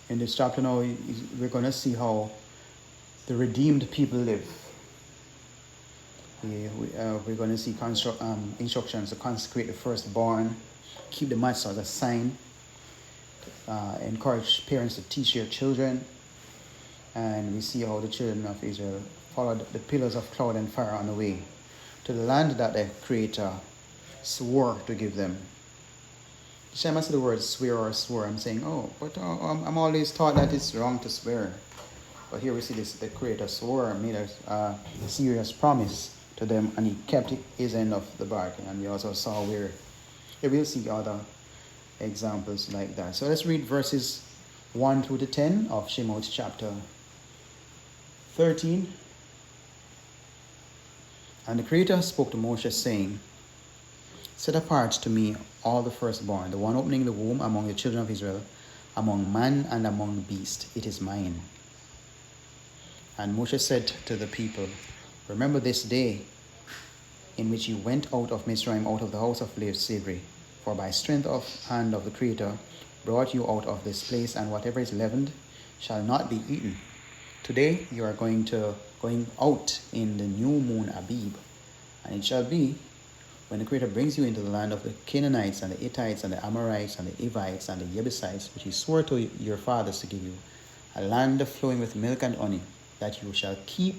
In this chapter now, we're going to see how the redeemed people live. We're going to see instructions to consecrate the firstborn, keep the matzo as a sign, encourage parents to teach their children, and we see how the children of Israel followed the pillars of cloud and fire on the way to the land that the Creator swore to give them. Each time I say the word swear or swore, I'm saying, but I'm always taught that it's wrong to swear. But here we see this: the Creator swore, made a serious promise to them, and he kept his end of the bargain. And we also saw where we'll see other examples like that. So let's read verses 1 through to 10 of Shemot chapter 13. And the Creator spoke to Moshe, saying, set apart to me all the firstborn, the one opening the womb among the children of Israel, among man and among beast, it is mine. And Moshe said to the people, remember this day in which you went out of Mitsrayim, out of the house of slavery, for by strength of hand of the Creator brought you out of this place, and whatever is leavened shall not be eaten. Today you are going out in the new moon Abib, and it shall be, when the Creator brings you into the land of the Canaanites and the Hittites and the Amorites and the Hivites and the Jebusites, which he swore to your fathers to give you, a land flowing with milk and honey, that you shall keep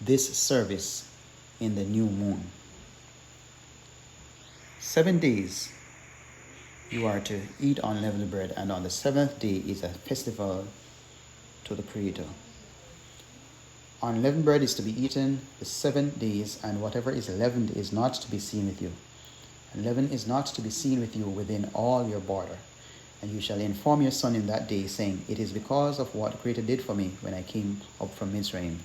this service in the new moon. 7 days you are to eat unleavened bread, and on the 7th day is a festival to the Creator. Unleavened bread is to be eaten the 7 days, and whatever is leavened is not to be seen with you. And leaven is not to be seen with you within all your border. And you shall inform your son in that day, saying, it is because of what the Creator did for me when I came up from Mitsrayim.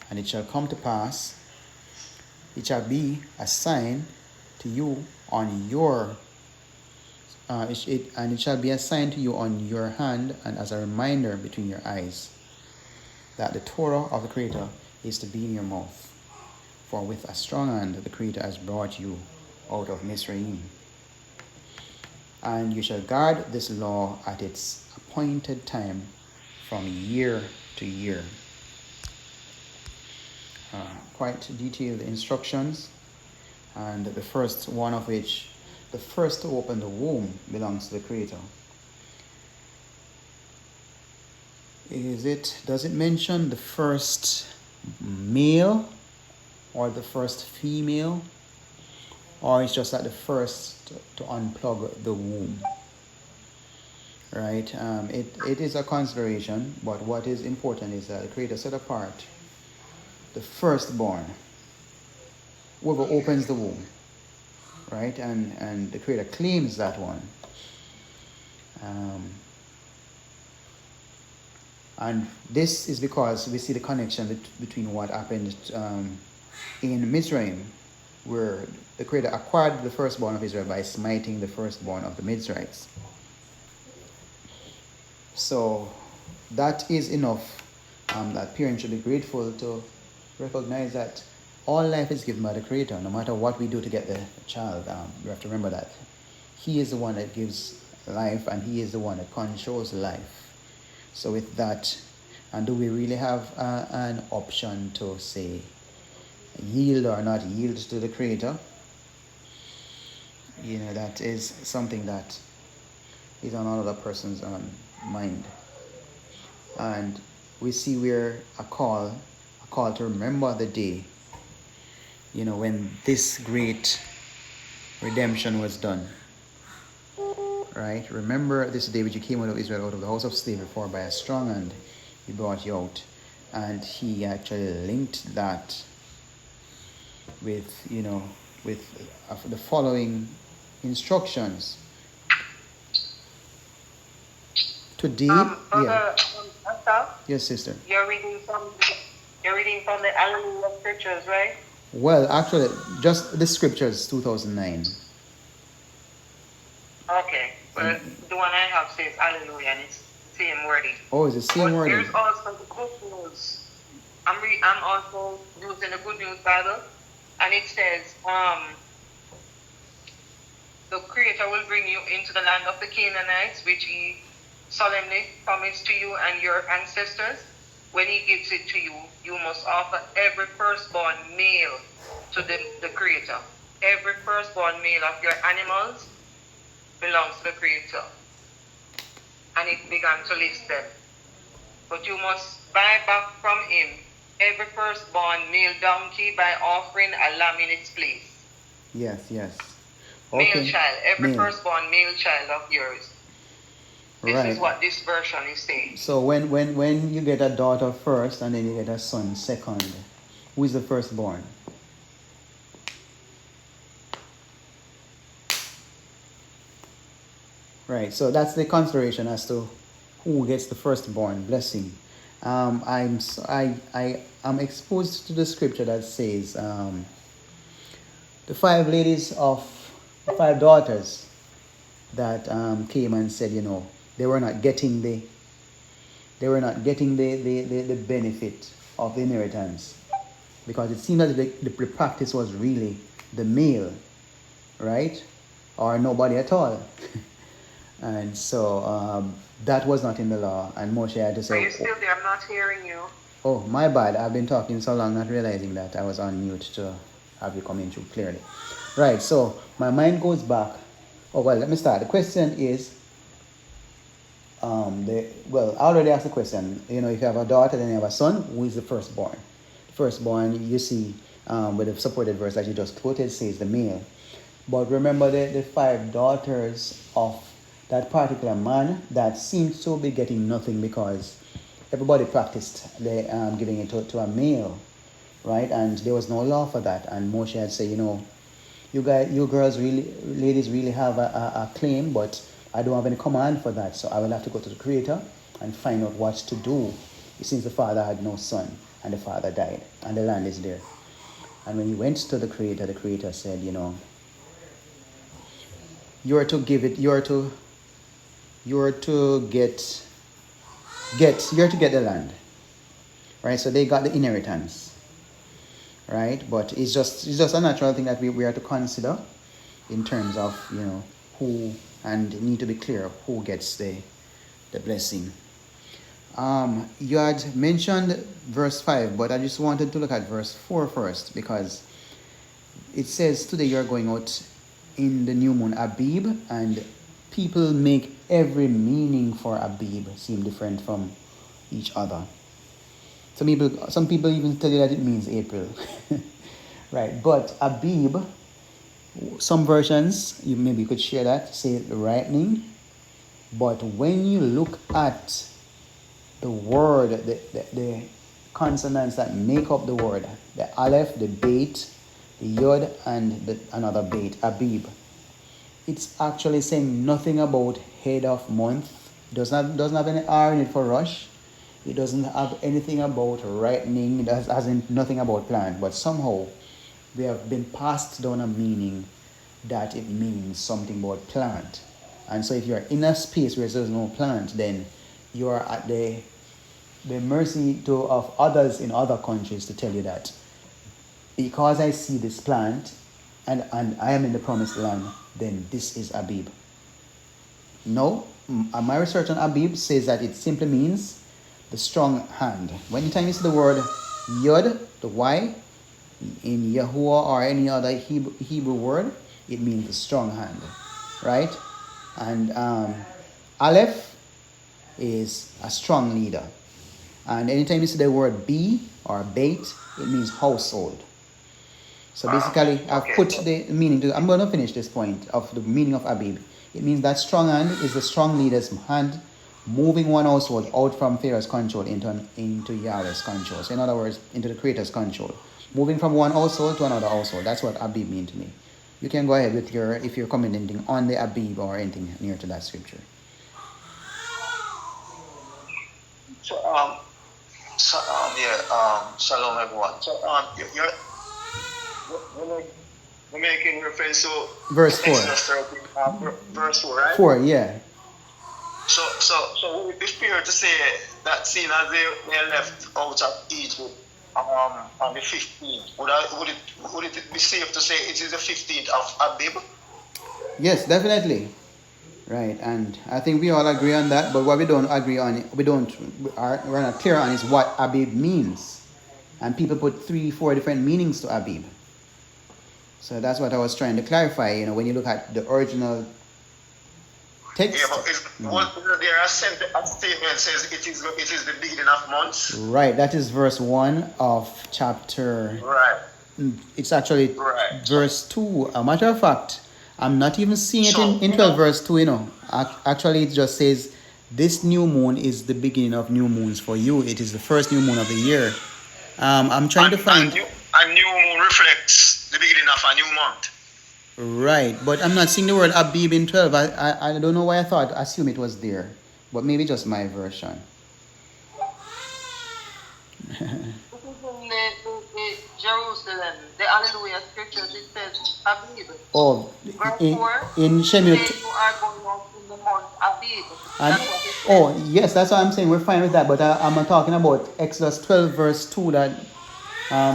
And it shall come to pass, it shall be a sign to you on your and it shall be a sign to you on your hand, and as a reminder between your eyes, that the Torah of the Creator is to be in your mouth. For with a strong hand the Creator has brought you out of Mitsrayim. And you shall guard this law at its appointed time from year to year. Quite detailed instructions, and the first one of which, the first to open the womb, belongs to the Creator. Does it mention the first male or the first female, or it's just that the first to unplug the womb? Right? It is a consideration, but what is important is that the Creator set apart the firstborn, whoever opens the womb, right? And the Creator claims that one. And this is because we see the connection between what happened in Mitsrayim, where the Creator acquired the firstborn of Israel by smiting the firstborn of the Mitsrayites. So that is enough that parents should be grateful to recognize that all life is given by the Creator, no matter what we do to get the child. We have to remember that He is the one that gives life, and He is the one that controls life. So with that, and do we really have an option to say yield or not yield to the Creator? That is something that is on all other person's mind. And we see where a call to remember the day, when this great redemption was done. Right? Remember this day which you came out of Israel, out of the house of slavery, for by a strong hand He brought you out. And he actually linked that with the following instructions. Today, yes, sister. You're reading from the Hallelujah scriptures, right? Well, actually, just the scriptures, 2009. Okay, but the one I have says Hallelujah, and it's the same wording. Oh, it's the same wording. There's also the good news. I'm also using the Good News Bible, and it says, the Creator will bring you into the land of the Canaanites, which He solemnly promised to you and your ancestors, when he gives it to you, you must offer every firstborn male to the Creator. Every firstborn male of your animals belongs to the Creator. And it began to list them. But you must buy back from him every firstborn male donkey by offering a lamb in its place. Yes, yes. Male Okay. child, every Male. firstborn male child of yours. This Right. is what this version is saying. So when you get a daughter first and then you get a son second, who is the firstborn? Right. So that's the consideration as to who gets the firstborn blessing. I'm exposed to the scripture that says the five daughters that came and said, they were not getting the benefit of the inheritance, because it seemed that the practice was really the male, right, or nobody at all. And so that was not in the law, and Moshe had to say, Are you still there? I'm not hearing you. oh, my bad, I've been talking so long not realizing that I was on mute to have you come in through clearly. Right, so my mind goes back. Oh, well, let me start. The question is, I already asked the question. If you have a daughter, then you have a son, who is the firstborn? The firstborn, you see, with the supported verse that you just quoted, says the male. But remember the five daughters of that particular man that seemed to be getting nothing because everybody practiced giving it to a male, right? And there was no law for that. And Moshe had said, you ladies really have a claim, but I don't have any command for that. So I will have to go to the Creator and find out what to do, since the father had no son and the father died and the land is there. And when he went to the Creator said, you are to give it, you are to get the land, right? So they got the inheritance, right? But it's just a natural thing that we are to consider in terms of who, and need to be clear who gets the blessing. You had mentioned verse 5, but I just wanted to look at verse 4 first, because it says, today you are going out in the new moon Abib, and people make every meaning for Abib seem different from each other. Some people even tell you that it means April. Right, but Abib, some versions, you could share that, say ripening. But when you look at the word, the consonants that make up the word, the aleph, the beit, the yod, and another beit, Abib, it's actually saying nothing about head of month. It doesn't have any R in it for rush. It doesn't have anything about ripening. It hasn't nothing about plant. But somehow we have been passed down a meaning that it means something about plant. And so if you're in a space where there's no plant, then you are at the mercy of others in other countries to tell you that because I see this plant and I am in the promised land, then this is Abib. No, my research on Abib says that it simply means the strong hand. When anytime you see the word Yod, the Y, in Yahuwah or any other Hebrew word, it means the strong hand, right? And Aleph is a strong leader. And anytime you see the word B or Beit, it means household. So basically, I've put the meaning to, I'm going to finish this point of the meaning of Abib. It means that strong hand is the strong leader's hand moving one household out from Pharaoh's control into Yahweh's control. So in other words, into the Creator's control. Moving from one household to another household. That's what Abib means to me. You can go ahead with if you're commenting on the Abib or anything near to that scripture. So, shalom everyone. So, we're making reference to verse 4. Verse 4, right? 4, yeah. So would it be fair to say that seeing as they left out of Egypt on the 15th, would it be safe to say it is the 15th of Abib? Yes, definitely. Right, and I think we all agree on that, but what we don't agree on, we're not clear on is what Abib means. And people put 3-4 different meanings to Abib. So that's what I was trying to clarify, when you look at the original text. Yeah, but there are a statement says it is the beginning of months. Right, that is verse 1 of chapter. Right. It's actually Right. verse 2. A matter of fact, I'm not even seeing it in 12 verse 2, Actually, it just says, this new moon is the beginning of new moons for you. It is the first new moon of the year. I'm trying to find. A new moon reflects the beginning of a new month. Right, but I'm not seeing the word Abib in 12. I don't know why I assume it was there. But maybe just my version. The Jerusalem, the Hallelujah scriptures, it says Abib. Oh, Verse 4, in Shemot. you are going out in the month Abib. And, That's what it says. yes, that's what I'm saying. We're fine with that. But I'm talking about Exodus 12, verse 2 that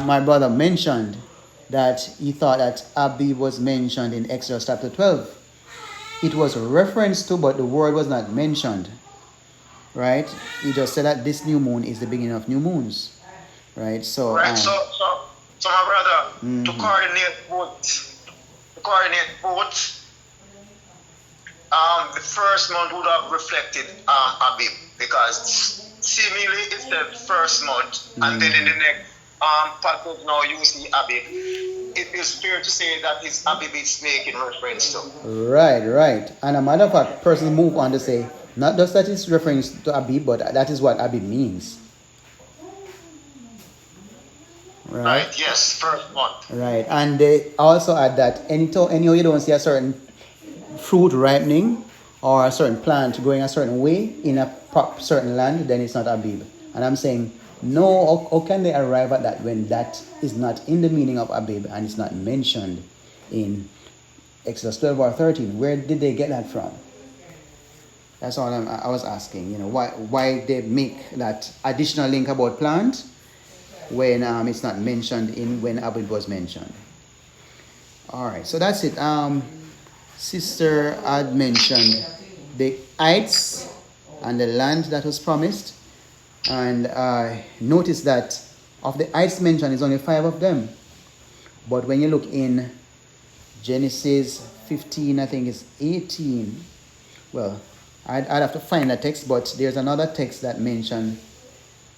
my brother mentioned, that he thought that Abib was mentioned in Exodus chapter 12. It was referenced to, but the word was not mentioned. Right? He just said that this new moon is the beginning of new moons. Right? So, Right. So my brother, to coordinate both, the first month would have reflected Abib, because seemingly it's the first month, and then in the next passage now you see Abib. It is fair to say that it's Abib it's making reference to. Right. And a matter of fact, persons move on to say, not just that it's reference to Abib, but that is what Abib means. Right, yes, first month. Right, and they also add that anyhow you don't see a certain fruit ripening or a certain plant going a certain way in a certain land, then it's not Abib. And I'm saying, no, how can they arrive at that when that is not in the meaning of Abib and it's not mentioned in Exodus 12 or 13? Where did they get that from? That's all I was asking, why they make that additional link about plant when it's not mentioned in when Abib was mentioned. All right, so that's it. Sister had mentioned the heights and the land that was promised, and notice that of the heights mentioned, is only 5 of them. But when you look in Genesis 15, I think it's 18. Well, I'd have to find that text, but there's another text that mentioned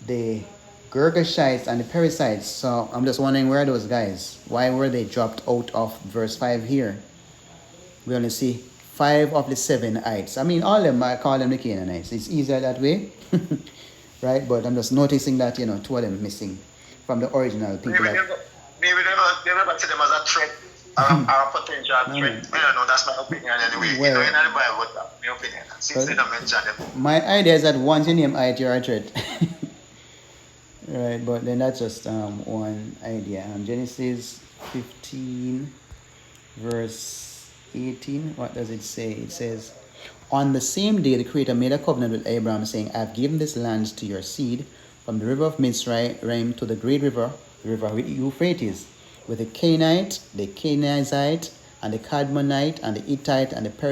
the Girgashites and the Perizzites. So I'm just wondering, where are those guys? Why were they dropped out of verse 5 here? We only see 5 of the 7 heights. I mean, all of them, I call them the Canaanites. It's easier that way. Right? But I'm just noticing that, 2 of them missing from the original people. Maybe they never see them as a threat or a potential threat. I don't know, that's my opinion anyway. Well, in the Bible, that's my opinion. Since they don't mention them. My idea is that once you name height, you're a threat. Right, but then that's just one idea. Genesis 15, verse 18. What does it say? It says, on the same day the Creator made a covenant with Abraham, saying, I have given this land to your seed, from the river of Mitsrayim to the great river, the river Euphrates, with the Canaanite, the Canaanite, and the Cadmonite, and the Hittite, and the Perizzite,